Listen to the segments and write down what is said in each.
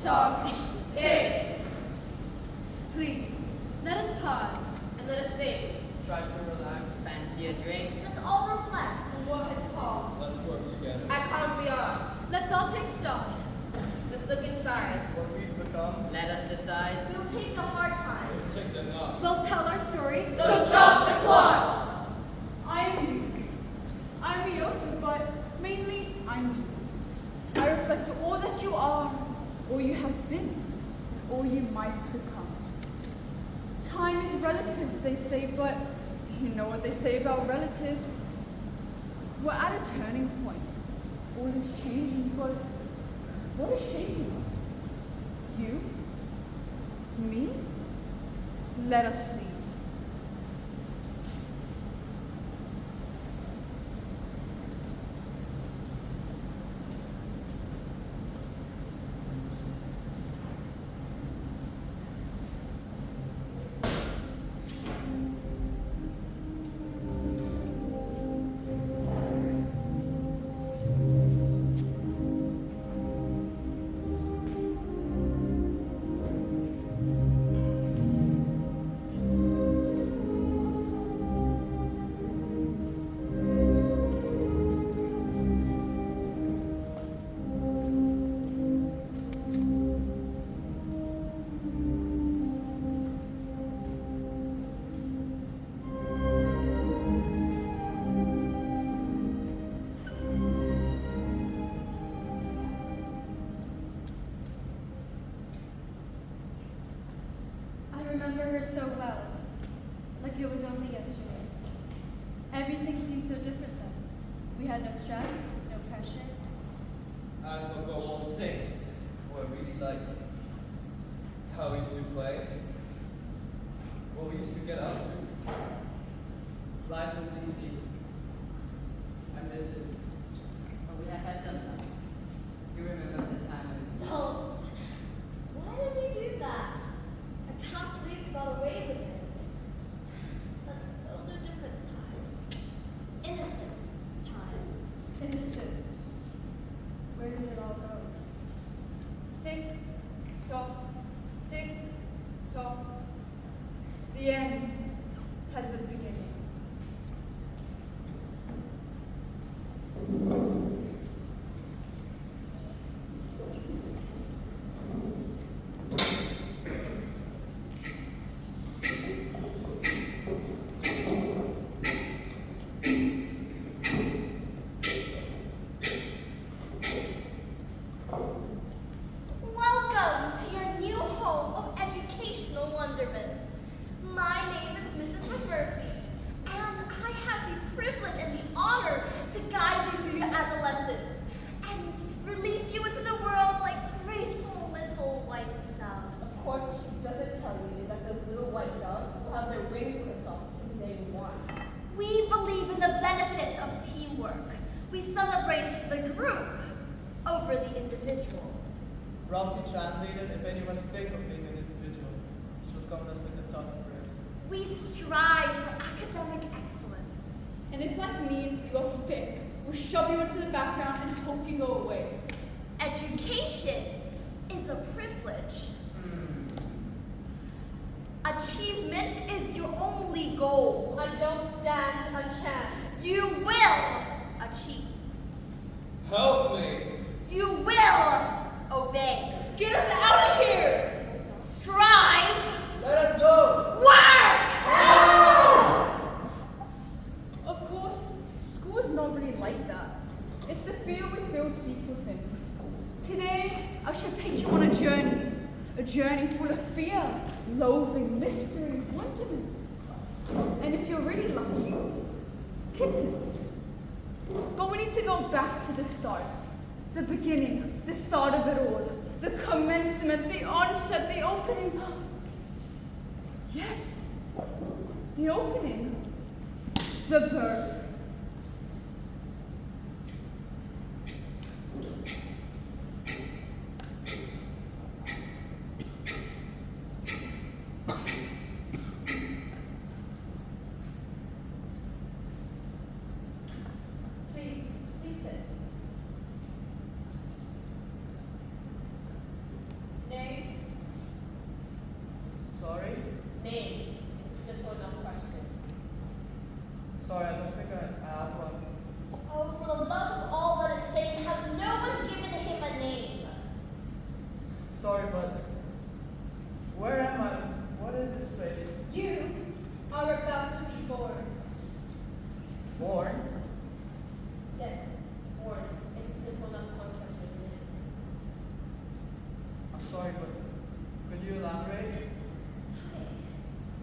tock, tick. Please, let us pause. And let us think. Try to relax. Fancy a drink? Let's all reflect on what has passed. Let's work together. I can't be ours. Let's all take stock. Let's look inside. What we've become, Let us decide. We'll take the hard times. we'll take the knocks. We'll tell our stories. So stop the clocks! I'm Yosu, but mainly I'm you. I reflect all that you are, or you have been, or you might become. Time is relative, they say, but you know what they say about relatives. We're at a turning point. All is changing, but what is shaping us? You? Me? Let us see. I remember her so well, like it was only yesterday. Everything seemed so different then. We had no stress, no pressure. I forgot all things. What I really liked. How we used to play. What we used to get up to. Life was easy. I miss it. Oh, we have had some times. You remember the time when Don't. Why did we do that? I can't believe we got away with it. But those are different times. Innocent times. Innocence. Where did it all go? Tick, tock, tick, tock. The end has a beginning. Welcome to your new home of educational wonderments. My name is Mrs. McMurphy, and I have the privilege and the honor to guide you through your adolescence and release you into the world like graceful little white doves. Of course, what she doesn't tell you is that those little white doves will have their wings clipped off from day one. We believe in the benefits of teamwork. We celebrate the group over the individual. Roughly translated, if any mistake of being an individual, she'll come us like a ton of bricks. We strive for academic excellence. And if, like me, you're thick, we'll shove you into the background and hope you go away. Education is a privilege. Achievement is your only goal. I don't stand a chance. You will achieve. Help me! You will obey. Get us out of here! Strive. Let us go! Work! Of course, school is not really like that. It's the fear we feel deep within. Today, I shall take you on a journey full of fear, loathing, mystery, wonderment. And if you're really lucky, kittens. But we need to go back to the start, the beginning, the start of it all, the commencement, the onset, the opening. Yes, the opening, the birth. Please sit. Sorry, but where am I? What is this place? You are about to be born. Born? Yes, born. It's a simple enough concept, isn't it? I'm sorry, but could you elaborate?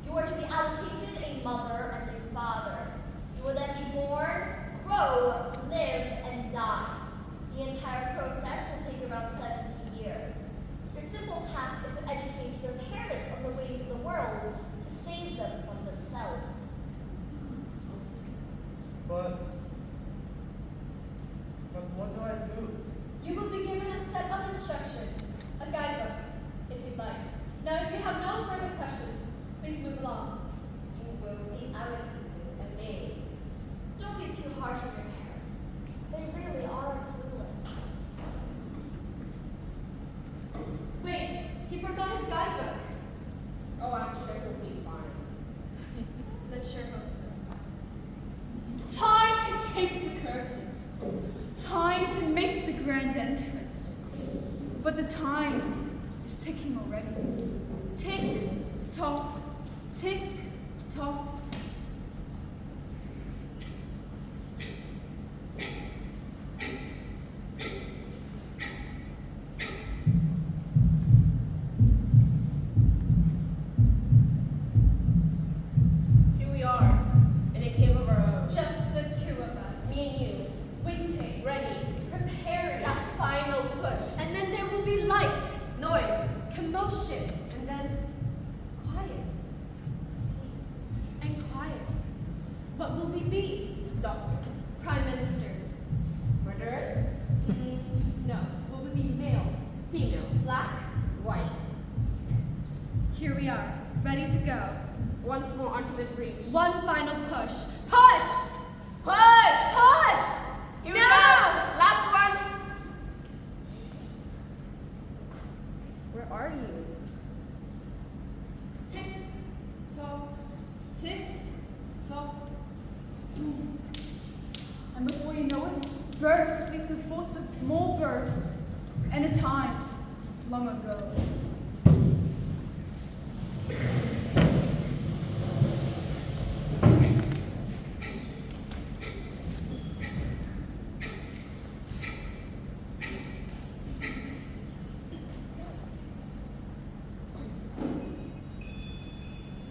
You are to be allocated a mother and a father. You will then be born, grow, live, and die. The entire process will take around 17 years. Your simple task is to educate your parents on the ways of the world to save them from themselves. But what do I do? You will be given a set of instructions, a guidebook, if you'd like. Now, if you have no further questions, please move along. You will be allocated a name. Don't be too harsh on your parents. They really are clueless. Wait, he forgot his guidebook. Oh, I'm sure he'll be fine. Let's sure hope so. Time to take the curtain. Time to make the grand entrance. But the time is ticking already. Tick, tock, tick, tock. Here we are, in a cave of our own. Just the two of us. Me and you, Waiting, ready. preparing. That final push. And then there will be light, Noise. commotion, And then quiet. And quiet. What will we be? doctors. Prime ministers. Murderers. No. Will we be male? Female. Black? White. Here we are, ready to go. Once more onto the breach. One final push. Push! Push! Push! Here we now! go. Last one. Where are you? Tick, tock, tick, tock. Boom. And before you know it, births lead to thoughts of more births, and a time long ago.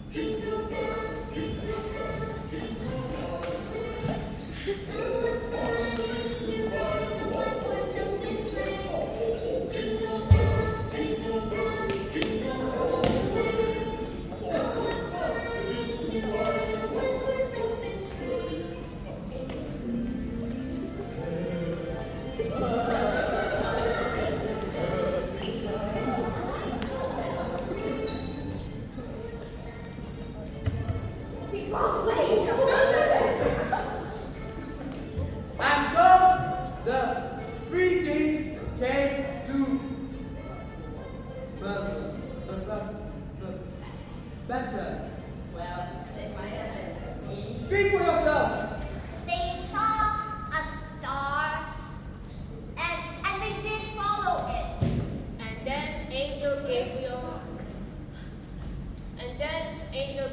Jingle bells, jingle all the way. Oh, what fun it is to ride in a one-horse open sleigh. Jingle bells, jingle all the way. Oh, what fun it is to ride in a one-horse open sleigh. And so the three kings came to Bethlehem. Well, they might have been. Speak for yourself. They saw a star, and they did follow it. And then Angel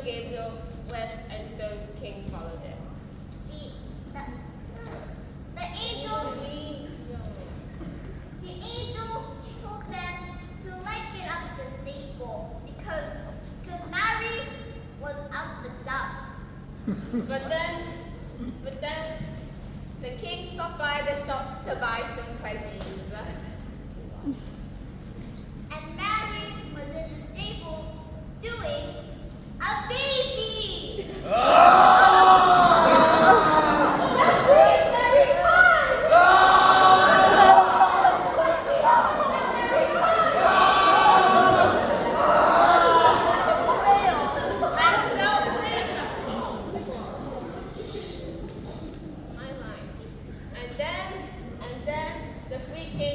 Gabriel went and the kings followed him. The angel told them to like it up the stable because Mary was out the duff. But then the king stopped by the shops to buy some presents. And Mary was in the stable doing a baby. My line. And then the three kings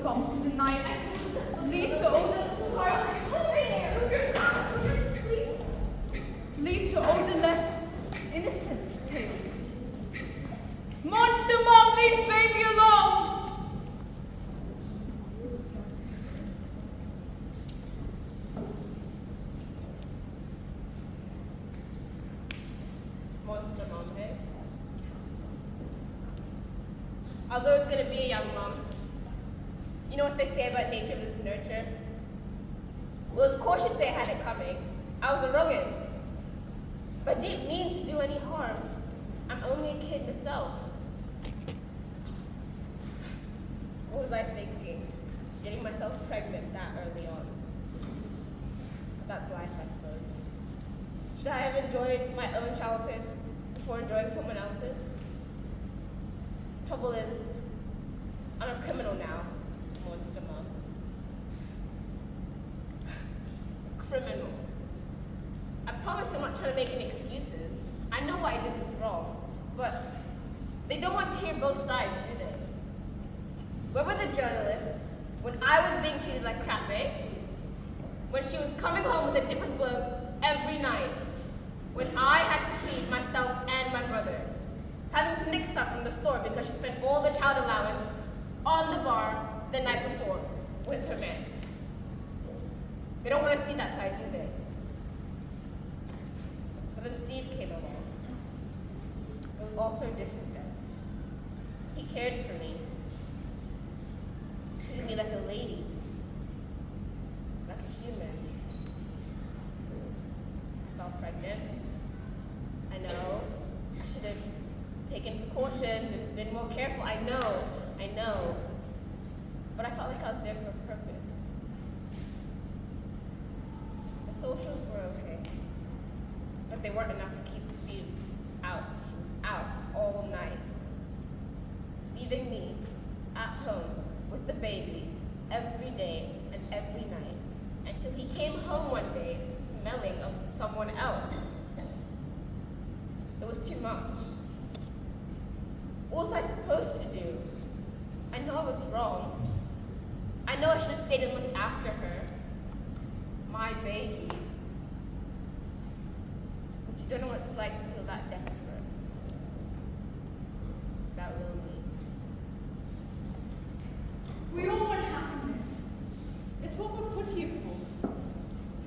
bump of the night lead to older less innocent tales. Monster Mom leaves baby alone! Monster mom, hey? I was always gonna be a young mom. You know what they say about nature versus nurture? Well, of course you'd say I had it coming. I was a Rogan. But I didn't mean to do any harm. I'm only a kid myself. What was I thinking? Getting myself pregnant that early on. But that's life, I suppose. Should I have enjoyed my own childhood before enjoying someone else's? Trouble is, I'm a criminal now, Monster Mom. Criminal. I promise I'm not trying to make any excuses. I know what I did was wrong, but they don't want to hear both sides, do they? Where were the journalists when I was being treated like crap, eh? When she was coming home with a different bloke every night? When I had to feed myself and my brothers? Having to nick stuff from the store because she spent all the child allowance on the bar the night before with her man. They don't want to see that side, do they? But then Steve came along. It was all so different then. He cared for me. Treated me like a lady. Like a human. I felt pregnant. I know. I should have taken precautions and been more careful. I know. But I felt like I was there for a purpose. The socials were okay. But they weren't enough to keep Steve out. He was out all night. Leaving me at home with the baby every day and every night. Until he came home one day smelling of someone else. It was too much. What was I supposed to do? I know I was wrong. I know I should have stayed and looked after her. My baby. But you don't know what it's like to feel that desperate. That lonely. We all want happiness. It's what we're put here for.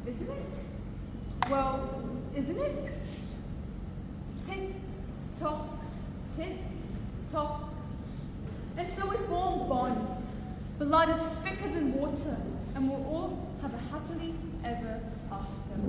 Isn't it? Well, isn't it? Tick, tock, tick, tock. And so we form bonds. Blood is thicker than water, and we'll all have a happily ever after.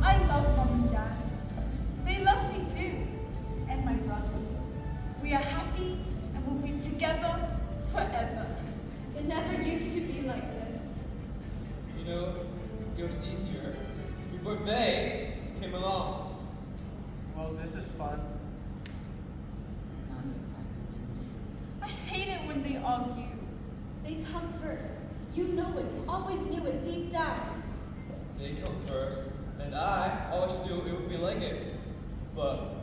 I love Mom and Dad. They love me too, and my brothers. We are happy and will be together forever. It never used to be like this. You know, it was easier before they came along. Well, this is fun. I hate it when they argue. They come first. You know it. You always knew it deep down. They come first, and I always knew it would be like it. But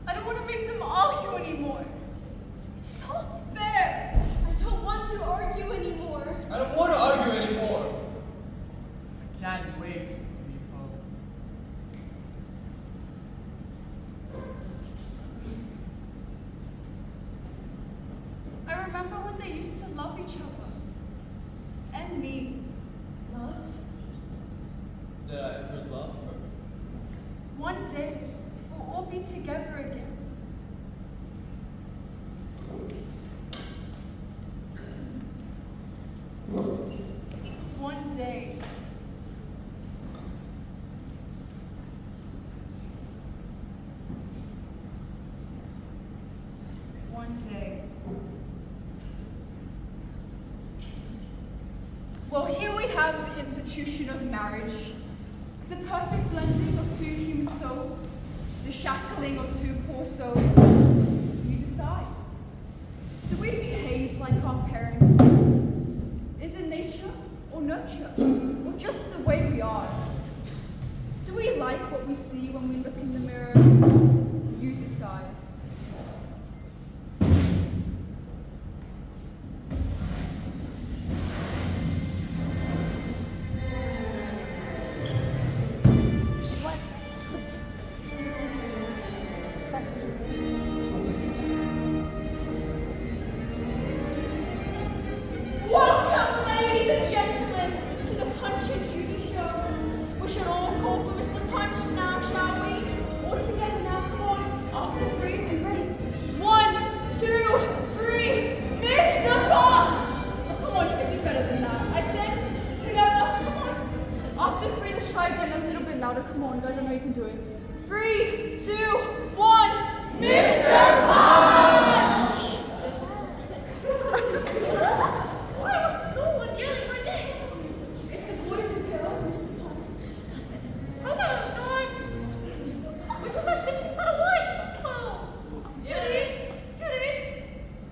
I don't want to make them argue anymore. It's not fair. I don't want to argue anymore. I don't want to argue anymore. I can't wait to be home. I remember when they used to love each other. And me. Love? Did I ever love her? One day, we'll all be together again. One day, institution of marriage, the perfect blending of two human souls, the shackling of two poor souls. You decide. Do we behave like our parents? Is it nature or nurture, or just the way we are? Do we like what we see when we look in the mirror? You decide. Welcome, ladies and gentlemen, to the Punch and Judy show. We should all call for Mr. Punch now, shall we? All together now, come on. After three, and ready. 1, 2, 3, Mr. Punch! Oh, come on, you can do better than that. I said, together, come on. After three, let's try again a little bit louder. Come on, guys, I know you can do it. 3, 2, 1, Mr. Punch! Why was no one yelling my name? It's the boys and girls, Mr. Punch. Hello, guys. Would you like to meet my wife as well? Judy? Judy?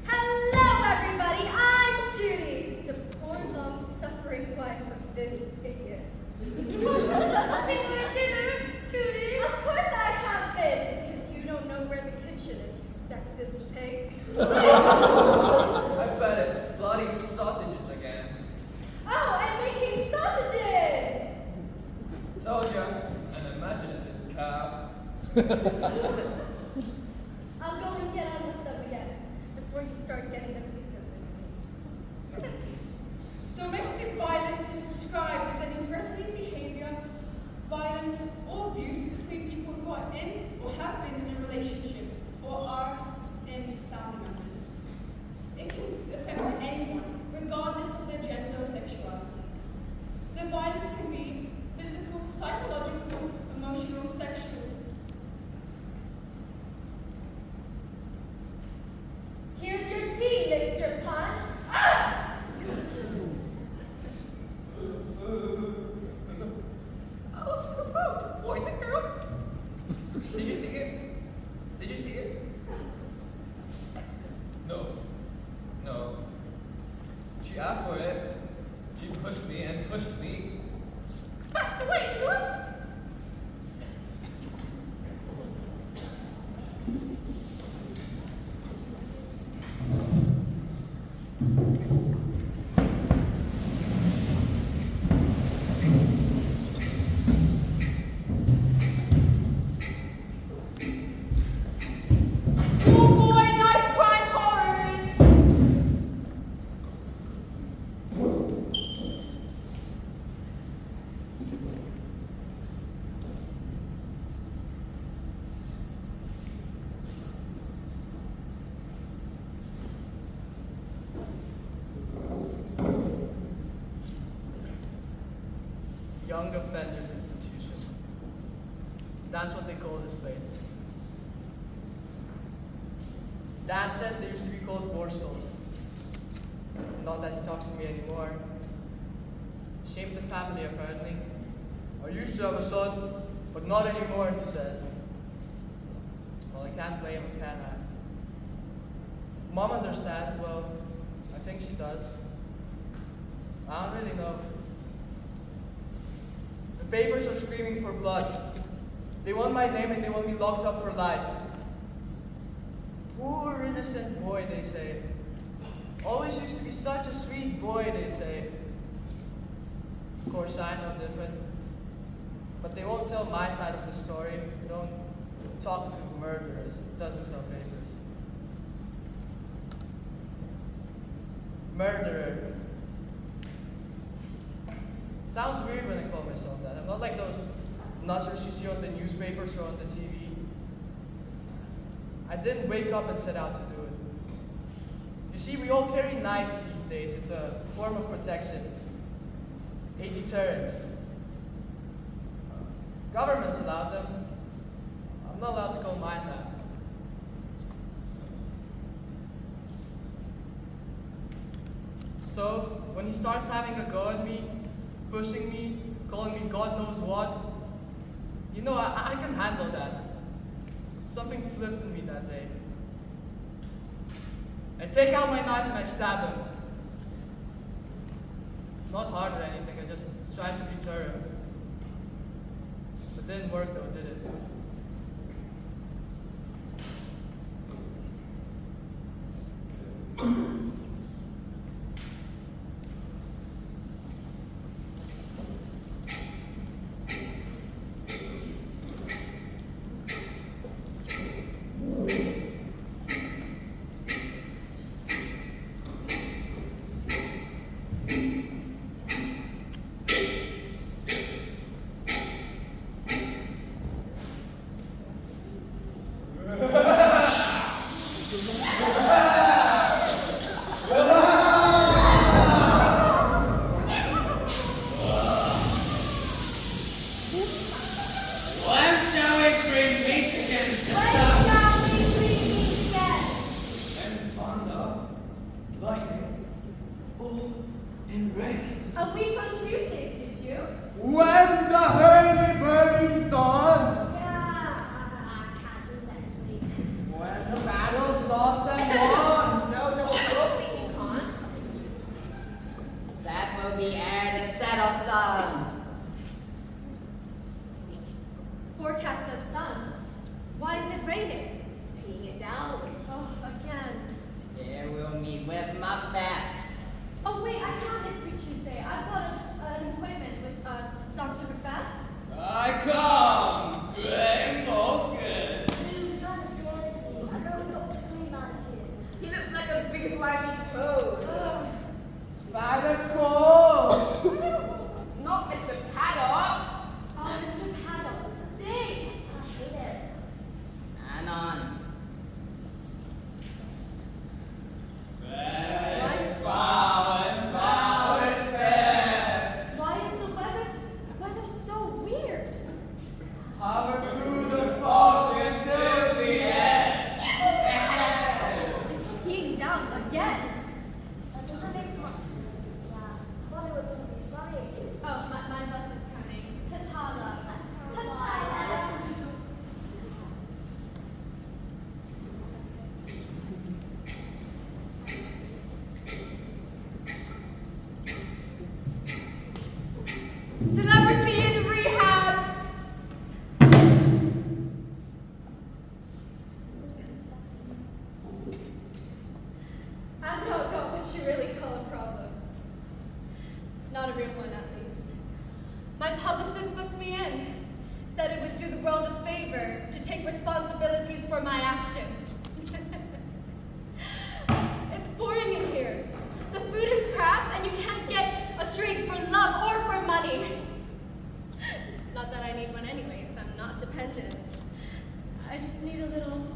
Hello, everybody. I'm Judy, the poor, long-suffering wife of this idiot. Nothing for dinner, Judy. Of course I have been, because you don't know where the kitchen is, you sexist pig. I bet it's bloody sausages again. Oh, I'm making sausages! Told ya, an imaginative cow. I'll go and get on with them again, before you start getting abusive. Domestic violence is described as any threatening behavior, violence, or abuse between people who are in or have been in a relationship or are in family members. It can affect anyone, regardless of their gender or sexuality. The violence can be physical, psychological, emotional, sexual. Here's your tea, Mr. Punch. Ah! Oh, super food. Boys and girls. Did you see it? Did you see it? No. No. She asked for it. She pushed me and pushed me. That's the way to do it. Schoolboy knife crime horrors! Young Offenders Institution. That's what they call this place. Dad said they used to be called Borstalls. Not that he talks to me anymore. Shaped the family, apparently. I used to have a son, but not anymore, he says. Well, I can't blame him, can I? Mom understands, well, I think she does. I don't really know. The papers are screaming for blood. They want my name and they want me locked up for life. Poor innocent boy, they say. Always used to be such a sweet boy, they say. Of course, I know different. But they won't tell my side of the story. They don't talk to murderers. It doesn't sell papers. Murderer. It sounds weird when I call myself that. I'm not like those nutters you see on the newspapers or on the TV. I didn't wake up and set out to do it. You see, we all carry knives these days. It's a form of protection, a deterrent. Governments allow them. I'm not allowed to call mine that. So, when he starts having a go at me, pushing me, calling me God knows what. You know, I can handle that. Something flipped in me that day. I take out my knife and I stab him. Not hard or anything, I just tried to deter him. It didn't work though, did it? When shall we bring meat again? When shall we meet again? And thunder, lightning, or in rain. A week on Tuesday suits you. When the hurdy-burdy's done, Yeah, I can't do next week. when the battle's lost and won, No, Sophie, you can't. That will be ere the set of sun. Forecast of sun. Why is it raining? It's peeing it down. Oh, again. There we'll meet with Macbeth. Oh wait, I can't next week Tuesday. I've got an appointment with Dr. Macbeth. I come, gray focus. Dude, God scares me. I know we got to clean that kid. He looks like a big slimy toad. Ugh. Paddock, Not Mr. Paddock. Oh, Mr. Paddle, stinks. I hate it. And on. Why is the weather so weird? hover through the fog until the end. It's heating down again. That doesn't make much sense. Yeah, I thought it was going to be sunny. Oh, my bus is coming. Ta-ta, love. Ta-ta. Celebrity in rehab. I've not got what you really call a problem. Not a real one, at least. My publicist booked me in. Said it would do the world a favor to take responsibilities for my action. It's boring in here. The food is crap, and you can't get a drink for love or for money. Not that I need one anyways, I'm not dependent. I just need a little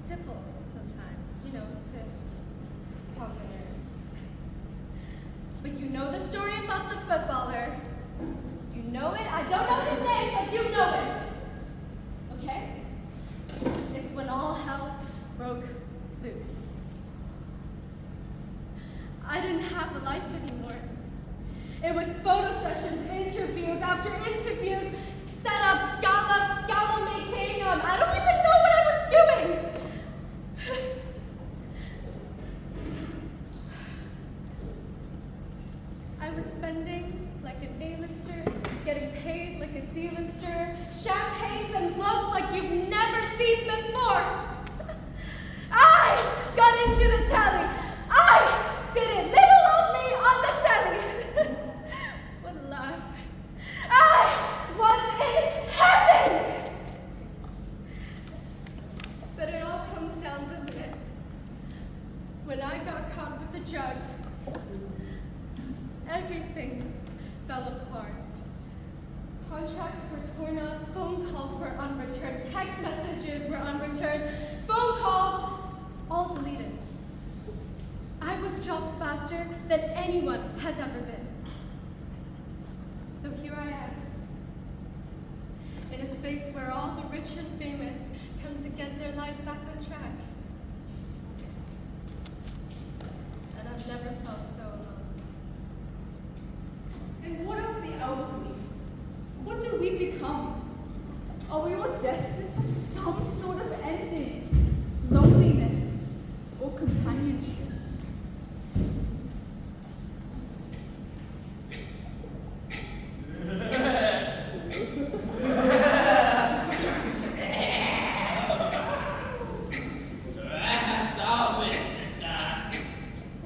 tipple sometime, you know, to calm the nerves. But you know the story about the footballer. You know it. I don't know his name, but you know it. Okay? It's when all hell broke loose. I didn't have a life anymore. It was photo sessions, interviews after interviews, setups, gala making. I don't even know what I was doing. I was spending like an A-lister, getting paid like a D-lister, champagnes and blokes like you've never seen before. I got into the telly. I did it. Little old me on the telly. What a laugh. I was in heaven. But it all comes down, doesn't it? When I got caught with the drugs, everything fell apart. Contracts were torn up, phone calls were unreturned, text messages were unreturned, phone calls all deleted. I was dropped faster than anyone has ever been. So here I am, in a space where all the rich and famous come to get their life back on track. And I've never felt so alone. In one of the how to be? What do we become? Are we all destined for some sort of ending? Loneliness or companionship?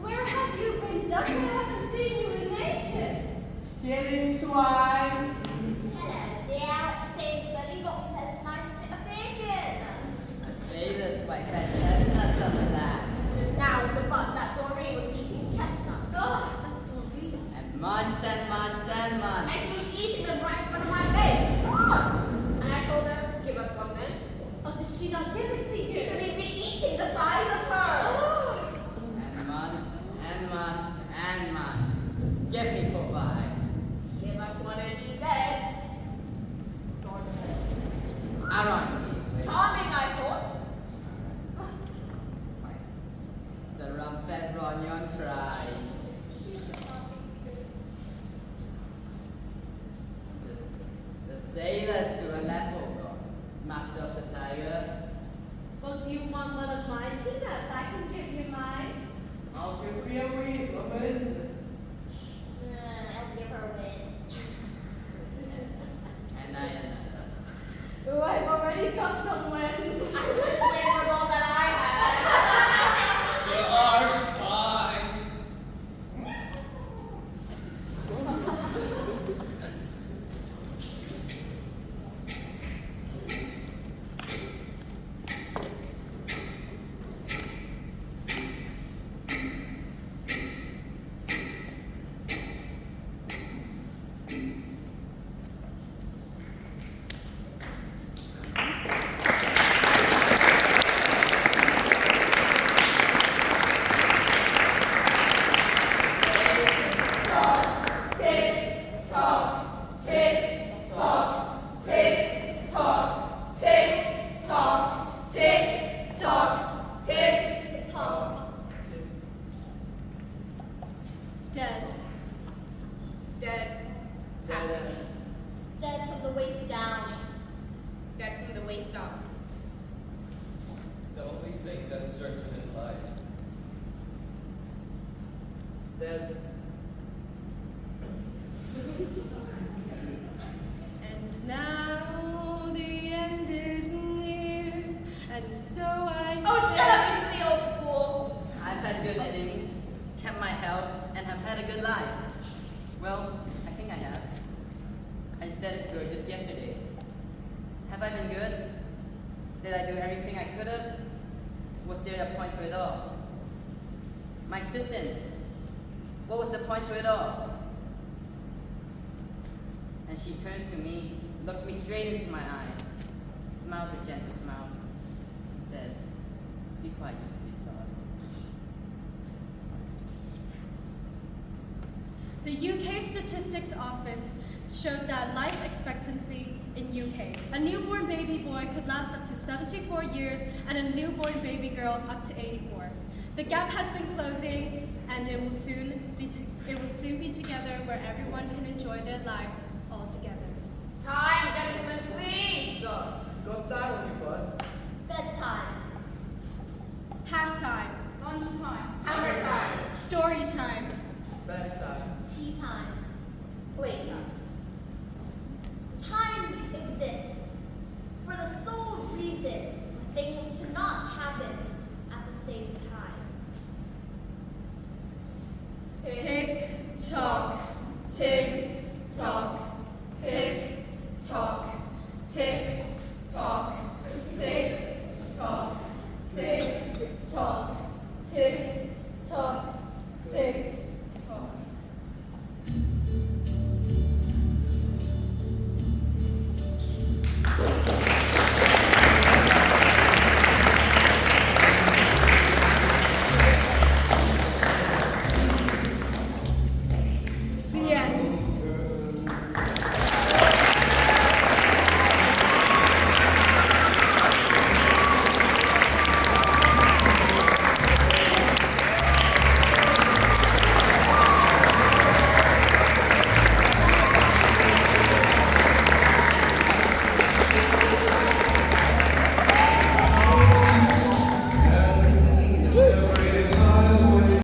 Where have you been, Duck? I haven't seen you in ages. Killing swine. Hello, dear. Sainsbury got himself a nice bit of bacon. I say this by fat chestnuts on the lap. Just now in the bus that Doreen was eating chestnuts. Oh, that Doreen. And munched and munched and And munched. she was eating them right in front of my face. And I told her, give us one then. Oh, did she not give it to you? She should be eating the size of her. Oh. And munched and munched and munched. Give me Popeye. Give us one as she said. Sort of. Ironically, Charming, I thought. the rum-fed Ronion cries. The sailors to Aleppo gone. Master of the tiger. Well, do you want one of my peanuts? I can give you mine. I'll give you a wee woman. I'll give her a win. And I another. Oh, I've already got some wind. I wish Wayne was all that I had. So are mine. Tick tock, tick tock, tick tock, tick tock, tick tock, tick tock. Dead. Dead. Dead. Dead from the waist down. Dead from the waist up. The only thing that's certain in life. Dead. And now the end is near, and so I. Oh, shut up, you silly old fool. I've had good innings, kept my health, and have had a good life. Well, I think I have. I said it to her just yesterday. Have I been good? Did I do everything I could have? Was there a point to it all? My existence. What was the point to it all? And she turns to me, looks me straight into my eye, smiles a gentle smile, and says, "Be quiet, you silly sod." The UK Statistics Office showed that life expectancy in UK, a newborn baby boy could last up to 74 years and a newborn baby girl up to 84. The gap has been closing, and it will soon be together where everyone can enjoy their lives all together. Time, gentlemen, please. Got time on you, bud. Bedtime. Halftime, Lunchtime. Hammer time. story time, Bedtime. Tea time. Playtime. Time exists for the sole reason for things to not happen at the same time. tick tock, tick tock, tick tock, tick